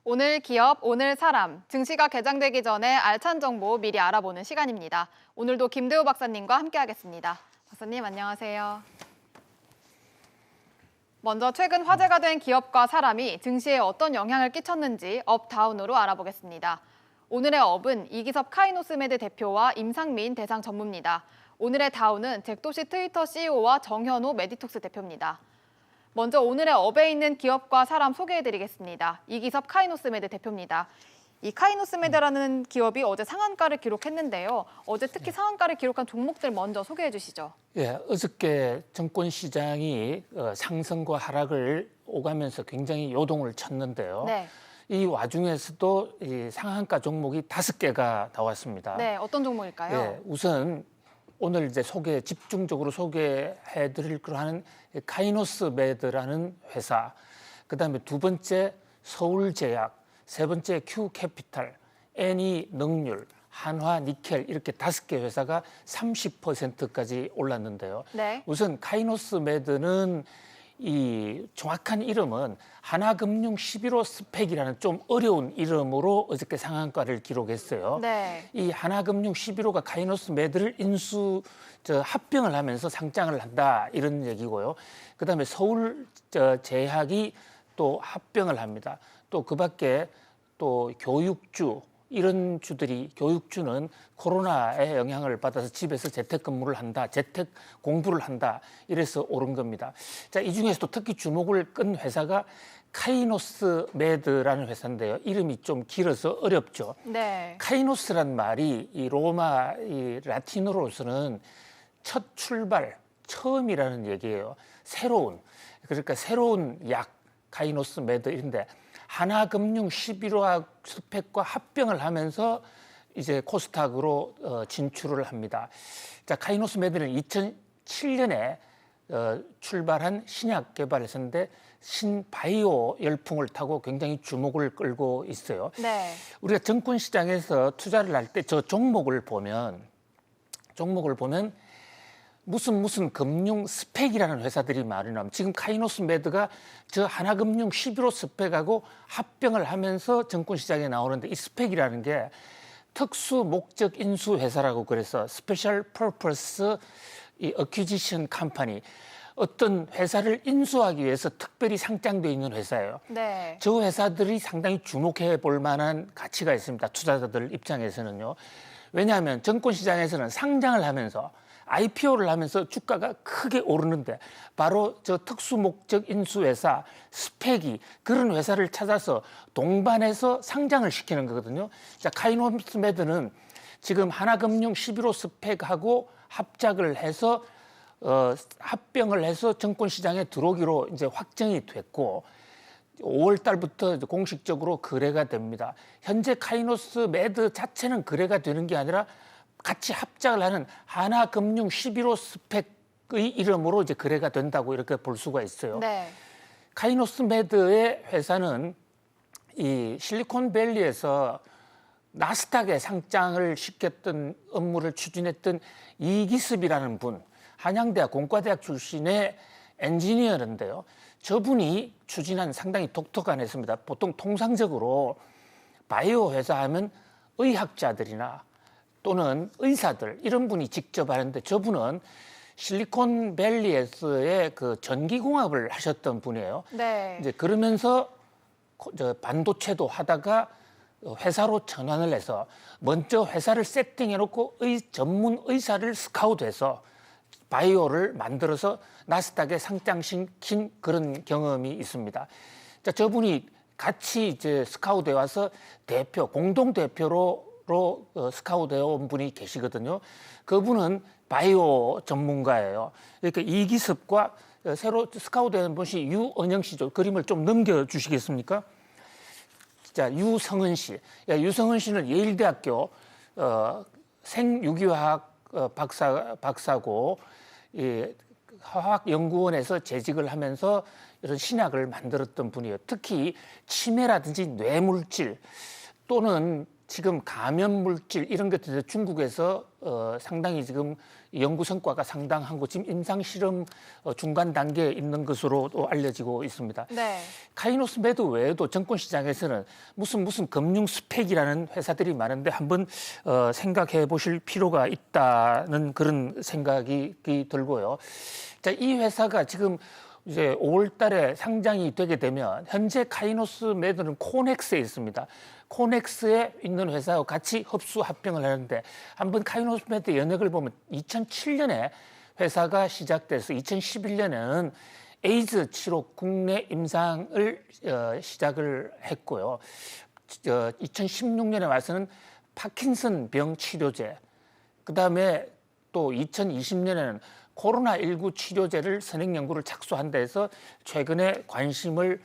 오늘 기업, 오늘 사람, 증시가 개장되기 전에 알찬 정보 미리 알아보는 시간입니다. 오늘도 김대우 박사님과 함께하겠습니다. 박사님 안녕하세요. 먼저 최근 화제가 된 기업과 사람이 증시에 어떤 영향을 끼쳤는지 업다운으로 알아보겠습니다. 오늘의 업은 이기섭 카이노스메드 대표와 임상민 대상 전무입니다. 오늘의 다운은 잭도시 트위터 CEO와 정현호 메디톡스 대표입니다. 먼저 오늘의 업에 있는 기업과 사람 소개해드리겠습니다. 이기섭 카이노스메드 대표입니다. 이 카이노스메드라는 기업이 어제 상한가를 기록했는데요. 어제 특히 상한가를 기록한 종목들 먼저 소개해 주시죠. 예, 어저께 증권 시장이 상승과 하락을 오가면서 굉장히 요동을 쳤는데요. 네. 이 와중에서도 이 상한가 종목이 5개가 나왔습니다. 네, 어떤 종목일까요? 예, 우선 오늘 이제 집중적으로 소개해드릴 거로 하는 카이노스메드라는 회사, 그다음에 두 번째 서울제약, 세 번째 큐캐피탈, 애니능률, 한화니켈 이렇게 5개 회사가 30%까지 올랐는데요. 네. 우선 카이노스메드는 이 정확한 이름은 하나금융 11호 스펙이라는 좀 어려운 이름으로 어저께 상한가를 기록했어요. 네. 이 하나금융 11호가 카이노스메드를 합병을 하면서 상장을 한다 이런 얘기고요. 그다음에 서울제약이 또 합병을 합니다. 또 그밖에 또 교육주 이런 주들이 교육주는 코로나의 영향을 받아서 집에서 재택근무를 한다, 재택 공부를 한다 이래서 오른 겁니다. 자, 이 중에서도 특히 주목을 끈 회사가 카이노스메드라는 회사인데요. 이름이 좀 길어서 어렵죠. 네. 카이노스란 말이 이 로마 이 라틴어로서는 첫 출발, 처음이라는 얘기예요. 새로운, 그러니까 새로운 약, 카이노스메드인데 하나금융 11호 스펙과 합병을 하면서 이제 코스닥으로 진출을 합니다. 자, 카이노스메드는 2007년에 출발한 신약 개발 회사인데 신바이오 열풍을 타고 굉장히 주목을 끌고 있어요. 네. 우리가 증권 시장에서 투자를 할 때 저 종목을 보면 무슨 금융 스펙이라는 회사들이 많이 나옵니다. 지금 카이노스메드가 저 하나금융 11호 스펙하고 합병을 하면서 증권시장에 나오는데 이 스펙이라는 게 특수 목적 인수 회사라고 그래서 스페셜 퍼포스 어퀴지션 컴퍼니, 어떤 회사를 인수하기 위해서 특별히 상장되어 있는 회사예요. 네. 저 회사들이 상당히 주목해 볼 만한 가치가 있습니다. 투자자들 입장에서는요. 왜냐하면 증권시장에서는 상장을 하면서 IPO를 하면서 주가가 크게 오르는데 바로 저 특수목적 인수회사 스펙이 그런 회사를 찾아서 동반해서 상장을 시키는 거거든요. 자, 카이노스메드는 지금 하나금융 11호 스펙하고 합작을 해서 합병을 해서 증권시장에 들어오기로 이제 확정이 됐고 5월 달부터 공식적으로 거래가 됩니다. 현재 카이노스메드 자체는 거래가 되는 게 아니라 같이 합작을 하는 하나금융 11호 스펙의 이름으로 이제 거래가 된다고 이렇게 볼 수가 있어요. 네. 카이노스메드의 회사는 이 실리콘밸리에서 나스닥에 상장을 시켰던 업무를 추진했던 이기습이라는 분, 한양대학 공과대학 출신의 엔지니어인데요. 저분이 추진한 상당히 독특한 회사입니다. 보통 통상적으로 바이오 회사 하면 의학자들이나 또는 의사들 이런 분이 직접 하는데 저분은 실리콘밸리에서의 그 전기공학을 하셨던 분이에요. 네. 이제 그러면서 반도체도 하다가 회사로 전환을 해서 먼저 회사를 세팅해놓고 전문 의사를 스카우트해서 바이오를 만들어서 나스닥에 상장시킨 그런 경험이 있습니다. 자, 저분이 같이 이제 스카우트해 와서 공동 대표로 스카우트해 온 분이 계시거든요. 그분은 바이오 전문가예요. 그러니까 이기습과 새로 스카우트해 온 분이 유은영 씨죠. 그림을 좀 넘겨주시겠습니까? 자, 유성은 씨. 유성은 씨는 예일대학교 생유기화학 박사고 화학연구원에서 재직을 하면서 이런 신약을 만들었던 분이에요. 특히 치매라든지 뇌물질 또는 지금 감염 물질 이런 것들에 중국에서 상당히 지금 연구 성과가 상당하고 지금 임상 실험 중간 단계에 있는 것으로 또 알려지고 있습니다. 네. 카이노스메드 외에도 증권 시장에서는 무슨 금융 스펙이라는 회사들이 많은데 한번 생각해 보실 필요가 있다는 그런 생각이 들고요. 자, 이 회사가 지금 이제 5월 달에 상장이 되게 되면 현재 카이노스메드는 코넥스에 있습니다. 코넥스에 있는 회사와 같이 흡수 합병을 하는데 한번 카이노스메드 연역을 보면 2007년에 회사가 시작돼서 2011년에는 에이즈 치료 국내 임상을 시작을 했고요. 2016년에 와서는 파킨슨 병 치료제, 그다음에 또 2020년에는 코로나19 치료제를 선행 연구를 착수한 데서 최근에 관심을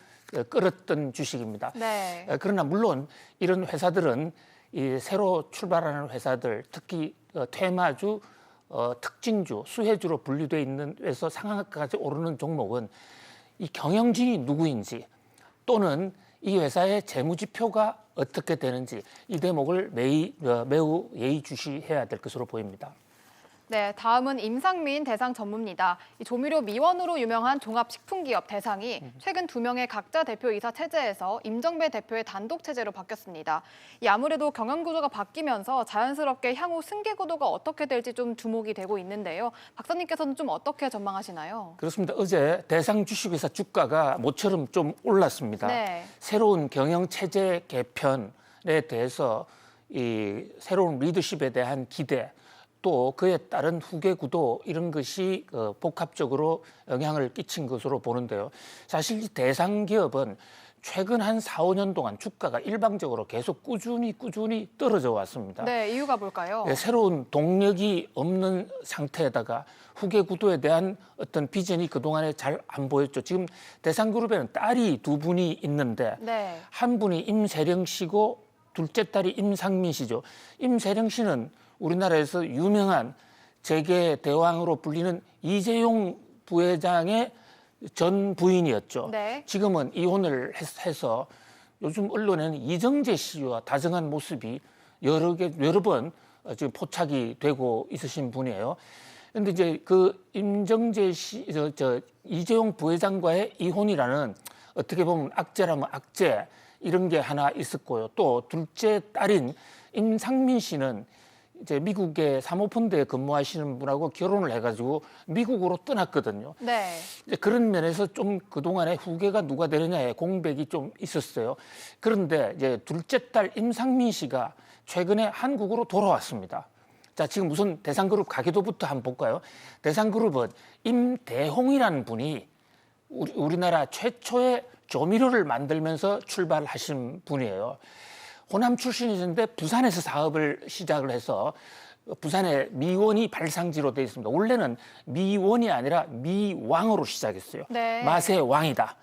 끌었던 주식입니다. 네. 그러나 물론 이런 회사들은 이 새로 출발하는 회사들, 특히 테마주, 특징주, 수혜주로 분류되어 있는 데서 상한가까지 오르는 종목은 이 경영진이 누구인지 또는 이 회사의 재무지표가 어떻게 되는지 이 대목을 매우 예의주시해야 될 것으로 보입니다. 네, 다음은 임상민 대상 전무입니다. 이 조미료 미원으로 유명한 종합식품기업 대상이 최근 2명의 각자 대표이사 체제에서 임정배 대표의 단독 체제로 바뀌었습니다. 이 아무래도 경영 구조가 바뀌면서 자연스럽게 향후 승계 구도가 어떻게 될지 좀 주목이 되고 있는데요. 박사님께서는 좀 어떻게 전망하시나요? 그렇습니다. 어제 대상 주식회사 주가가 모처럼 좀 올랐습니다. 네. 새로운 경영 체제 개편에 대해서 이 새로운 리더십에 대한 기대, 또 그에 따른 후계 구도 이런 것이 복합적으로 영향을 끼친 것으로 보는데요. 사실 이 대상 기업은 최근 한 4, 5년 동안 주가가 일방적으로 계속 꾸준히 떨어져 왔습니다. 네, 이유가 뭘까요? 새로운 동력이 없는 상태에다가 후계 구도에 대한 어떤 비전이 그동안에 잘 안 보였죠. 지금 대상그룹에는 딸이 2분이 있는데 네. 한 분이 임세령 씨고 둘째 딸이 임상민 씨죠. 임세령 씨는 우리나라에서 유명한 재계 대왕으로 불리는 이재용 부회장의 전 부인이었죠. 네. 지금은 이혼을 해서 요즘 언론에는 이정재 씨와 다정한 모습이 여러 번 지금 포착이 되고 있으신 분이에요. 그런데 이제 그 임정재 씨, 이재용 부회장과의 이혼이라는 어떻게 보면 악재라면 악재 이런 게 하나 있었고요. 또 둘째 딸인 임상민 씨는 이제 미국의 사모펀드에 근무하시는 분하고 결혼을 해가지고 미국으로 떠났거든요. 네. 이제 그런 면에서 좀 그동안에 후계가 누가 되느냐에 공백이 좀 있었어요. 그런데 이제 둘째 딸 임상민 씨가 최근에 한국으로 돌아왔습니다. 자, 지금 우선 대상그룹 가계도부터 한번 볼까요? 대상그룹은 임대홍이라는 분이 우리나라 최초의 조미료를 만들면서 출발하신 분이에요. 호남 출신이신데 부산에서 사업을 시작을 해서 부산에 미원이 발상지로 되어 있습니다. 원래는 미원이 아니라 미왕으로 시작했어요. 네. 맛의 왕이다.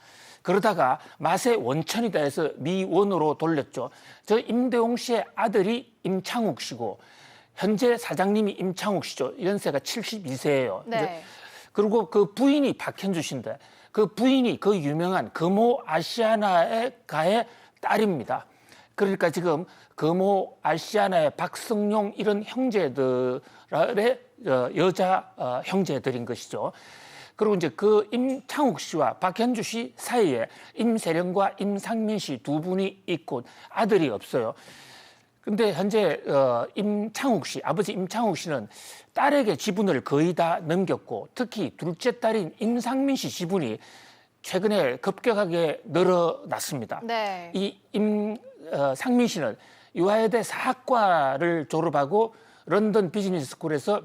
그러다가 맛의 원천이다 해서 미원으로 돌렸죠. 저 임대홍 씨의 아들이 임창욱 씨고 현재 사장님이 임창욱 씨죠. 연세가 72세예요. 네. 그리고 그 부인이 박현주 씨인데 그 부인이 그 유명한 금호 아시아나의 가의 딸입니다. 그러니까 지금 금호 아시아나의 박성용 이런 형제들의 여자 형제들인 것이죠. 그리고 이제 그 임창욱 씨와 박현주 씨 사이에 임세령과 임상민 씨 2분이 있고 아들이 없어요. 근데 현재 임창욱 씨, 아버지 임창욱 씨는 딸에게 지분을 거의 다 넘겼고 특히 둘째 딸인 임상민 씨 지분이 최근에 급격하게 늘어났습니다. 네. 이 상민 씨는 유화여대 사학과를 졸업하고 런던 비즈니스 스쿨에서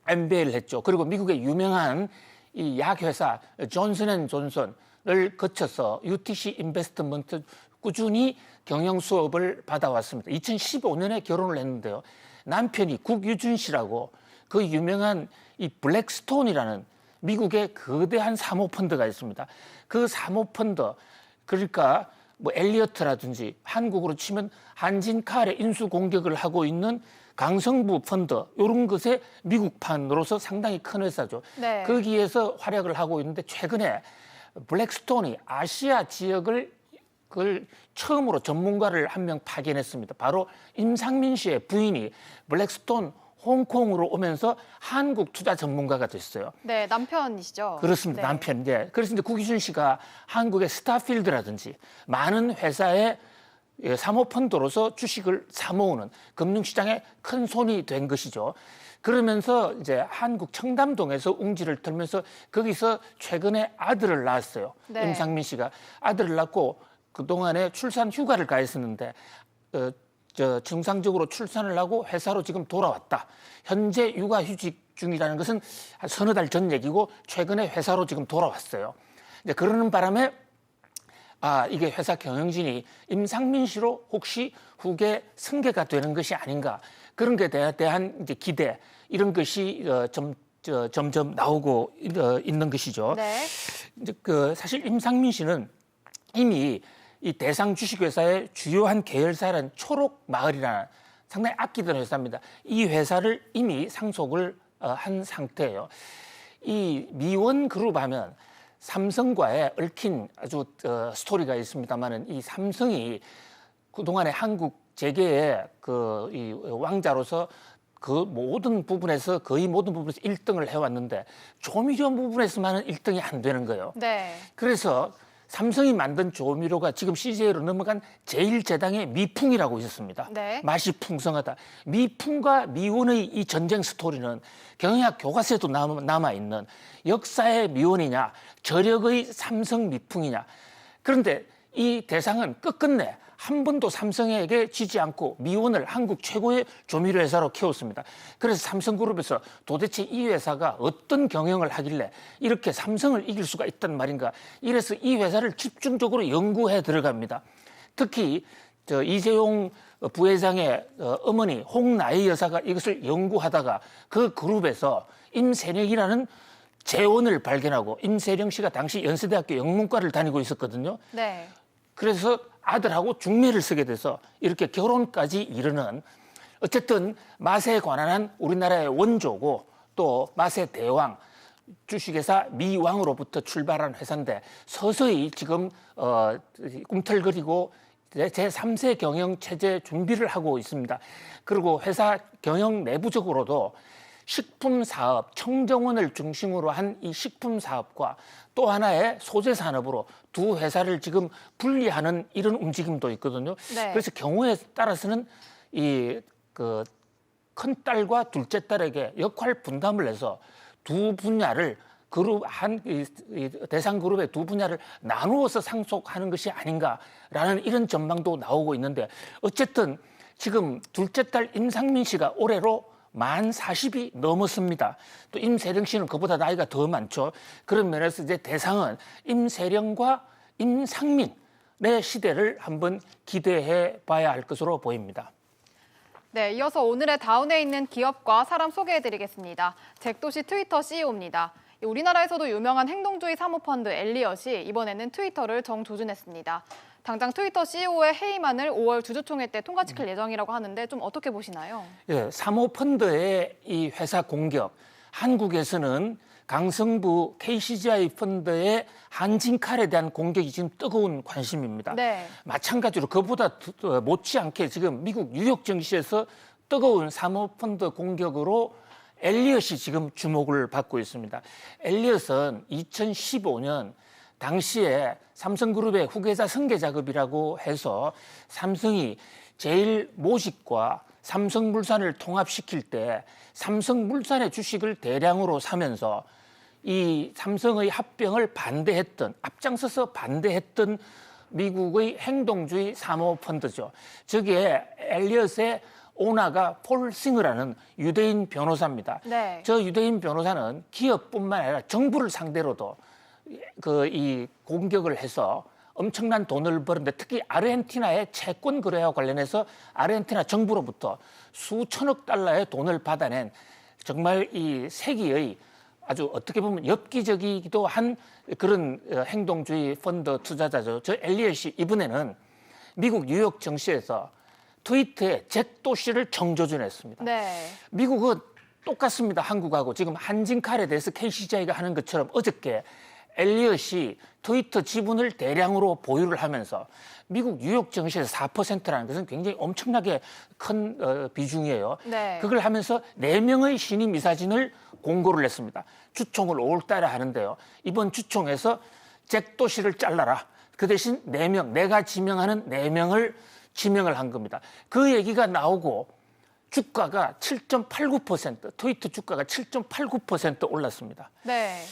MBA를 했죠. 그리고 미국의 유명한 이 약회사 존슨앤존슨을 거쳐서 UTC 인베스트먼트 꾸준히 경영 수업을 받아왔습니다. 2015년에 결혼을 했는데요. 남편이 국유준 씨라고 그 유명한 이 블랙스톤이라는 미국의 거대한 사모펀드가 있습니다. 그 사모펀드, 그러니까 뭐 엘리어트라든지 한국으로 치면 한진칼의 인수 공격을 하고 있는 강성부 펀드 이런 것의 미국판으로서 상당히 큰 회사죠. 네. 거기에서 활약을 하고 있는데 최근에 블랙스톤이 아시아 지역을 그걸 처음으로 전문가를 한 명 파견했습니다. 바로 임상민 씨의 부인이 블랙스톤 홍콩으로 오면서 한국 투자 전문가가 됐어요. 네, 남편이시죠? 그렇습니다. 네. 남편. 예. 그래서 이제 구기준 씨가 한국의 스타필드라든지 많은 회사의 사모펀드로서 주식을 사모으는 금융시장에 큰 손이 된 것이죠. 그러면서 이제 한국 청담동에서 웅지를 틀면서 거기서 최근에 아들을 낳았어요. 네. 임상민 씨가 아들을 낳고 그동안에 출산 휴가를 가 있었는데 정상적으로 출산을 하고 회사로 지금 돌아왔다. 현재 육아휴직 중이라는 것은 한 서너 달 전 얘기고 최근에 회사로 지금 돌아왔어요. 이제 그러는 바람에 이게 회사 경영진이 임상민 씨로 혹시 후계 승계가 되는 것이 아닌가 그런 게 대한 이제 기대 이런 것이 점점 나오고 있는 것이죠. 네. 이제 사실 임상민 씨는 이미 이 대상 주식회사의 주요한 계열사는 초록마을이라는 상당히 아끼던 회사입니다. 이 회사를 이미 상속을 한 상태예요. 이 미원그룹 하면 삼성과의 얽힌 아주 스토리가 있습니다만은 이 삼성이 그동안에 한국 재계의 이 왕자로서 그 모든 부분에서 거의 모든 부분에서 1등을 해왔는데 조미료 부분에서만은 1등이 안 되는 거예요. 네. 그래서 삼성이 만든 조미료가 지금 CJ로 넘어간 제1제당의 미풍이라고 있었습니다. 네. 맛이 풍성하다. 미풍과 미원의 이 전쟁 스토리는 경영학 교과서에도 남아있는 역사의 미원이냐 저력의 삼성 미풍이냐. 그런데 이 대상은 끝끝내 한 번도 삼성에게 지지 않고 미원을 한국 최고의 조미료 회사로 키웠습니다. 그래서 삼성그룹에서 도대체 이 회사가 어떤 경영을 하길래 이렇게 삼성을 이길 수가 있단 말인가. 이래서 이 회사를 집중적으로 연구해 들어갑니다. 특히 이재용 부회장의 어머니 홍나희 여사가 이것을 연구하다가 그 그룹에서 임세령이라는 재원을 발견하고 임세령 씨가 당시 연세대학교 영문과를 다니고 있었거든요. 네. 그래서 아들하고 중매를 쓰게 돼서 이렇게 결혼까지 이르는 어쨌든 맛에 관한 우리나라의 원조고 또 맛의 대왕 주식회사 미왕으로부터 출발한 회사인데 서서히 지금 꿈틀거리고 제3세 경영 체제 준비를 하고 있습니다. 그리고 회사 경영 내부적으로도 식품 사업, 청정원을 중심으로 한 이 식품 사업과 또 하나의 소재 산업으로 두 회사를 지금 분리하는 이런 움직임도 있거든요. 네. 그래서 경우에 따라서는 이 큰 딸과 둘째 딸에게 역할 분담을 해서 두 분야를 이 대상 그룹의 두 분야를 나누어서 상속하는 것이 아닌가라는 이런 전망도 나오고 있는데 어쨌든 지금 둘째 딸 임상민 씨가 올해로 만 40이 넘었습니다. 또 임세령 씨는 그보다 나이가 더 많죠. 그런 면에서 이제 대상은 임세령과 임상민의 시대를 한번 기대해 봐야 할 것으로 보입니다. 네, 이어서 오늘의 다운에 있는 기업과 사람 소개해드리겠습니다. 잭도시 트위터 CEO입니다. 우리나라에서도 유명한 행동주의 사모펀드 엘리엇이 이번에는 트위터를 정조준했습니다. 당장 트위터 CEO의 해임안을 5월 주주총회 때 통과시킬 예정이라고 하는데 좀 어떻게 보시나요? 예, 사모펀드의 이 회사 공격, 한국에서는 강성부 KCGI 펀드의 한진칼에 대한 공격이 지금 뜨거운 관심입니다. 네. 마찬가지로 그보다 못지않게 지금 미국 뉴욕 증시에서 뜨거운 사모펀드 공격으로 엘리엇이 지금 주목을 받고 있습니다. 엘리엇은 2015년 당시에 삼성그룹의 후계자 승계 작업이라고 해서 삼성이 제일모직과 삼성물산을 통합시킬 때 삼성물산의 주식을 대량으로 사면서 이 삼성의 합병을 앞장서서 반대했던 미국의 행동주의 사모펀드죠. 저기에 엘리엇의 오너가 폴 싱어라는 유대인 변호사입니다. 네. 저 유대인 변호사는 기업뿐만 아니라 정부를 상대로도 이 공격을 해서 엄청난 돈을 벌었는데 특히 아르헨티나의 채권 거래와 관련해서 아르헨티나 정부로부터 수천억 달러의 돈을 받아낸 정말 이 세기의 아주 어떻게 보면 엽기적이기도 한 그런 행동주의 펀드 투자자죠. 저 엘리엇이 이번에는 미국 뉴욕 증시에서 트위터에 잭도시를 정조준했습니다. 네. 미국은 똑같습니다. 한국하고 지금 한진칼에 대해서 KCGI가 하는 것처럼 어저께 엘리엇이 트위터 지분을 대량으로 보유를 하면서 미국 뉴욕 증시에서 4%라는 것은 굉장히 엄청나게 큰 비중이에요. 네. 그걸 하면서 4명의 신임 이사진을 공고를 했습니다. 주총을 5월 달에 하는데요. 이번 주총에서 잭 도시를 잘라라. 그 대신 4명, 내가 지명하는 4명을 지명을 한 겁니다. 그 얘기가 나오고 주가가 7.89%, 트위터 주가가 7.89% 올랐습니다. 네.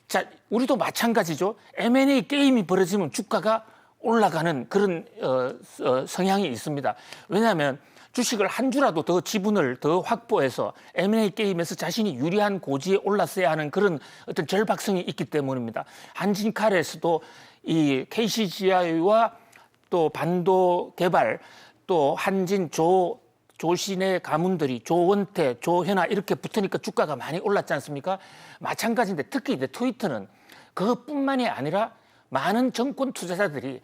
자, 우리도 마찬가지죠. M&A 게임이 벌어지면 주가가 올라가는 그런 성향이 있습니다. 왜냐하면 주식을 한 주라도 더 지분을 더 확보해서 M&A 게임에서 자신이 유리한 고지에 올랐어야 하는 그런 어떤 절박성이 있기 때문입니다. 한진칼에서도 이 KCGI와 또 반도 개발 또 한진 조신의 가문들이 조원태, 조현아 이렇게 붙으니까 주가가 많이 올랐지 않습니까? 마찬가지인데 특히 이제 트위터는 그것뿐만이 아니라 많은 정권 투자자들이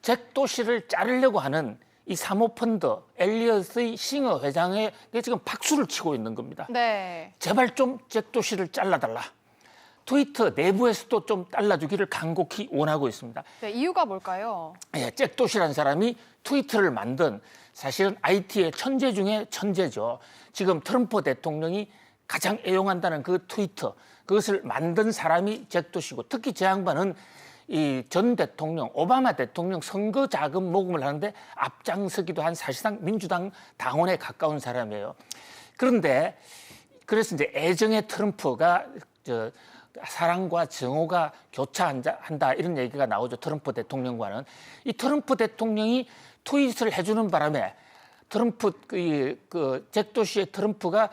잭 도시를 자르려고 하는 이 사모펀드 엘리엇의 싱어 회장에 지금 박수를 치고 있는 겁니다. 네. 제발 좀 잭 도시를 잘라달라. 트위터 내부에서도 좀 잘라주기를 간곡히 원하고 있습니다. 네, 이유가 뭘까요? 예, 잭 도시라는 사람이 트위터를 만든 사실은 IT의 천재 중에 천재죠. 지금 트럼프 대통령이 가장 애용한다는 그 트위터, 그것을 만든 사람이 잭 도시고 특히 제 양반은 이 전 대통령, 오바마 대통령 선거 자금 모금을 하는데 앞장서기도 한 사실상 민주당 당원에 가까운 사람이에요. 그런데 그래서 이제 애정의 트럼프가 사랑과 정오가 교차한다 이런 얘기가 나오죠. 트럼프 대통령과는. 이 트럼프 대통령이 트윗을 해주는 바람에 잭 도시의 트럼프가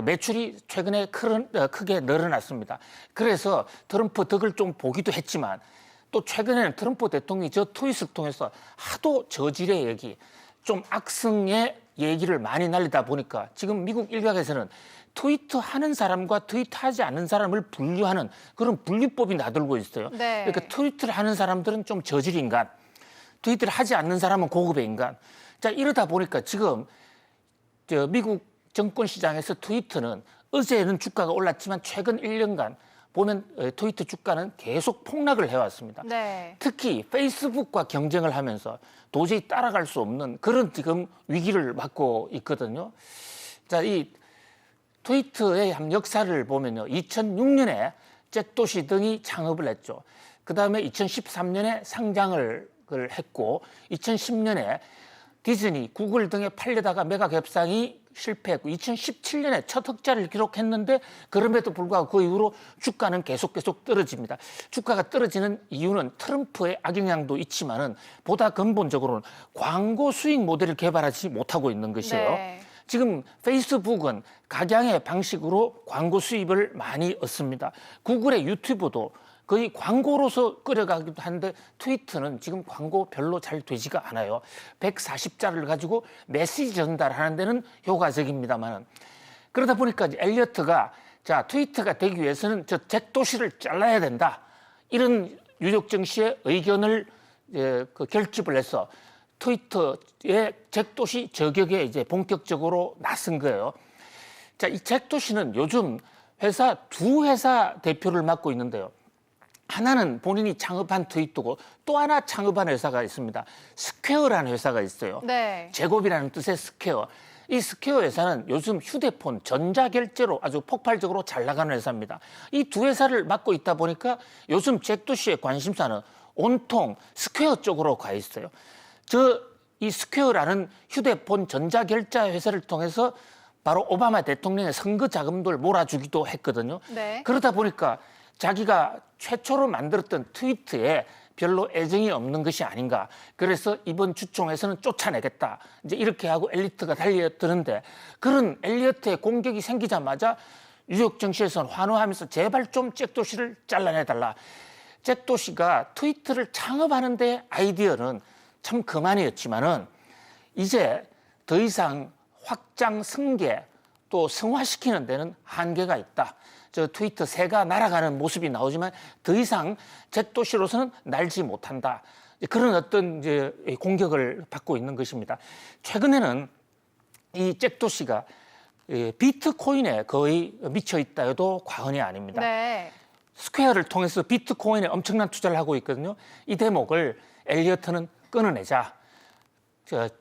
매출이 최근에 크게 늘어났습니다. 그래서 트럼프 덕을 좀 보기도 했지만 또 최근에는 트럼프 대통령이 저 트윗을 통해서 하도 저질의 얘기, 좀 악성의 얘기를 많이 날리다 보니까 지금 미국 일각에서는 트위터 하는 사람과 트위터 하지 않는 사람을 분류하는 그런 분류법이 나돌고 있어요. 네. 그러니까 트위터를 하는 사람들은 좀 저질 인간, 트위터를 하지 않는 사람은 고급의 인간. 자, 이러다 보니까 지금 미국 정권 시장에서 트위터는 어제는 주가가 올랐지만 최근 1년간 보면 트위터 주가는 계속 폭락을 해왔습니다. 네. 특히 페이스북과 경쟁을 하면서 도저히 따라갈 수 없는 그런 지금 위기를 맞고 있거든요. 자, 이 트위터의 역사를 보면요. 2006년에 잭 도시 등이 창업을 했죠. 그 다음에 2013년에 상장을 했고 2010년에 디즈니, 구글 등에 팔려다가 메가 갭상이 실패했고 2017년에 첫 흑자를 기록했는데 그럼에도 불구하고 그 이후로 주가는 계속 떨어집니다. 주가가 떨어지는 이유는 트럼프의 악영향도 있지만은 보다 근본적으로는 광고 수익 모델을 개발하지 못하고 있는 것이에요. 네. 지금 페이스북은 각양의 방식으로 광고 수입을 많이 얻습니다. 구글의 유튜브도 거의 광고로서 끌어가기도 하는데 트위터는 지금 광고 별로 잘 되지가 않아요. 140자를 가지고 메시지 전달하는 데는 효과적입니다만 그러다 보니까 엘리어트가 자 트위터가 되기 위해서는 저 잭 도시를 잘라야 된다. 이런 뉴욕 증시의 의견을 결집을 해서 트위터의 잭 도시 저격에 이제 본격적으로 나선 거예요. 자, 이 잭 도시는 요즘 두 회사 대표를 맡고 있는데요. 하나는 본인이 창업한 트위터고 또 하나 창업한 회사가 있습니다. 스퀘어라는 회사가 있어요. 네. 제곱이라는 뜻의 스퀘어. 이 스퀘어 회사는 요즘 휴대폰 전자결제로 아주 폭발적으로 잘 나가는 회사입니다. 이 두 회사를 맡고 있다 보니까 요즘 잭 도시의 관심사는 온통 스퀘어 쪽으로 가 있어요. 이 스퀘어라는 휴대폰 전자결제 회사를 통해서 바로 오바마 대통령의 선거 자금들 몰아주기도 했거든요. 네. 그러다 보니까 자기가 최초로 만들었던 트위터에 별로 애정이 없는 것이 아닌가. 그래서 이번 주총에서는 쫓아내겠다. 이제 이렇게 하고 엘리트가 달려드는데 그런 엘리어트의 공격이 생기자마자 뉴욕 증시에서는 환호하면서 제발 좀 잭 도시를 잘라내달라. 잭 도시가 트위터를 창업하는 데 아이디어는 참 그만이었지만은 이제 더 이상 확장 승계 또 승화시키는 데는 한계가 있다. 저 트위터 새가 날아가는 모습이 나오지만 더 이상 잭 도시로서는 날지 못한다. 그런 어떤 이제 공격을 받고 있는 것입니다. 최근에는 이 잭 도시가 비트코인에 거의 미쳐 있다 해도 과언이 아닙니다. 네. 스퀘어를 통해서 비트코인에 엄청난 투자를 하고 있거든요. 이 대목을 엘리어트는 끊어내자.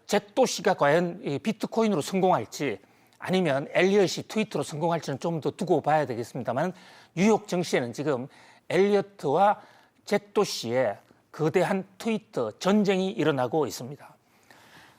잭 도시가 과연 이 비트코인으로 성공할지 아니면 엘리엇이 트위터로 성공할지는 좀 더 두고 봐야 되겠습니다만 뉴욕 증시에는 지금 엘리어트와 잭 도시의 거대한 트위터 전쟁이 일어나고 있습니다.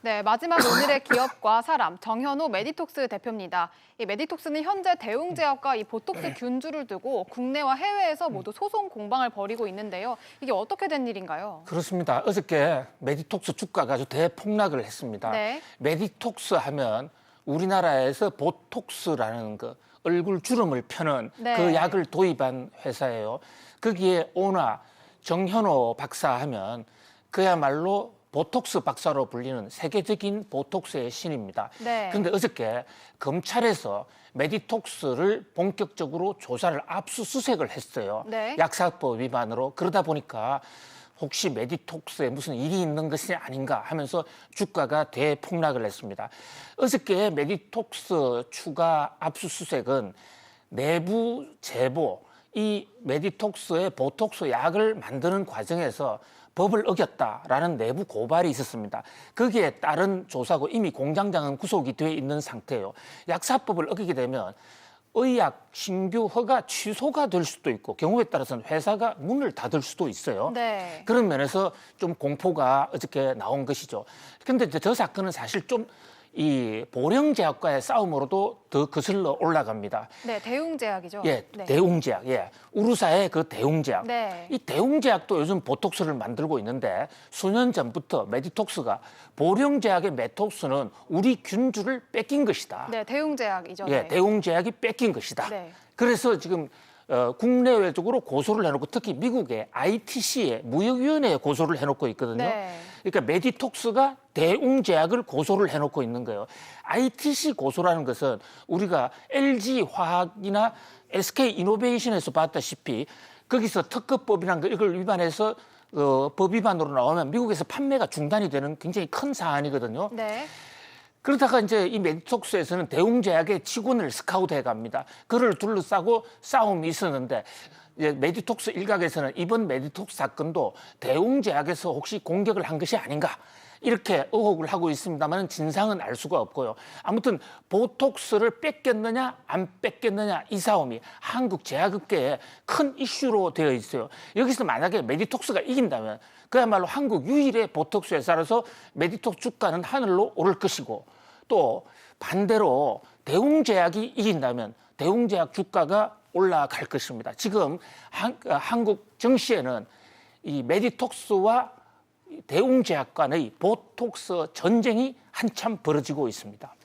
네, 마지막 오늘의 기업과 사람, 정현호 메디톡스 대표입니다. 이 메디톡스는 현재 대웅제약과 이 보톡스 균주를 두고 국내와 해외에서 모두 소송 공방을 벌이고 있는데요. 이게 어떻게 된 일인가요? 그렇습니다. 어저께 메디톡스 주가가 아주 대폭락을 했습니다. 네. 메디톡스 하면 우리나라에서 보톡스라는 그 얼굴 주름을 펴는 네. 그 약을 도입한 회사예요. 거기에 오나 정현호 박사 하면 그야말로 보톡스 박사로 불리는 세계적인 보톡스의 신입니다. 네. 그런데 어저께 검찰에서 메디톡스를 본격적으로 조사를 압수수색을 했어요. 네. 약사법 위반으로. 그러다 보니까 혹시 메디톡스에 무슨 일이 있는 것이 아닌가 하면서 주가가 대폭락을 했습니다. 어저께 메디톡스 추가 압수수색은 내부 제보, 이 메디톡스의 보톡스 약을 만드는 과정에서 법을 어겼다라는 내부 고발이 있었습니다. 거기에 따른 조사고 이미 공장장은 구속이 돼 있는 상태예요. 약사법을 어기게 되면 의약 신규 허가 취소가 될 수도 있고 경우에 따라서는 회사가 문을 닫을 수도 있어요. 네. 그런 면에서 좀 공포가 어저께 나온 것이죠. 그런데 저 사건은 사실 좀 이 보령제약과의 싸움으로도 더 거슬러 올라갑니다. 네, 대웅제약이죠. 예, 네. 대웅제약, 예, 우루사의 그 대웅제약. 네. 이 대웅제약도 요즘 보톡스를 만들고 있는데 수년 전부터 메디톡스가 보령제약의 메톡스는 우리 균주를 뺏긴 것이다. 네, 대웅제약이죠. 예, 네. 대웅제약이 뺏긴 것이다. 네. 그래서 지금 국내외적으로 고소를 해놓고 특히 미국의 ITC에 무역위원회에 고소를 해놓고 있거든요. 네. 그러니까 메디톡스가 대웅제약을 고소를 해놓고 있는 거예요. ITC 고소라는 것은 우리가 LG화학이나 SK이노베이션에서 봤다시피 거기서 특허법이라는 거 이걸 위반해서 법 위반으로 나오면 미국에서 판매가 중단이 되는 굉장히 큰 사안이거든요. 네. 그러다가 이제 이 메디톡스에서는 대웅제약의 직원을 스카우트해 갑니다. 그를 둘러싸고 싸움이 있었는데 이제 메디톡스 일각에서는 이번 메디톡스 사건도 대웅제약에서 혹시 공격을 한 것이 아닌가 이렇게 의혹을 하고 있습니다만 진상은 알 수가 없고요. 아무튼 보톡스를 뺏겼느냐 안 뺏겼느냐 이 싸움이 한국 제약업계에 큰 이슈로 되어 있어요. 여기서 만약에 메디톡스가 이긴다면 그야말로 한국 유일의 보톡스 회사라서 메디톡스 주가는 하늘로 오를 것이고 또 반대로 대웅제약이 이긴다면 대웅제약 주가가 올라갈 것입니다. 지금 한국 증시에는 이 메디톡스와 대웅제약 간의 보톡스 전쟁이 한참 벌어지고 있습니다.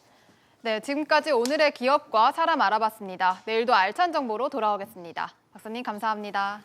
네, 지금까지 오늘의 기업과 사람 알아봤습니다. 내일도 알찬 정보로 돌아오겠습니다. 박사님 감사합니다.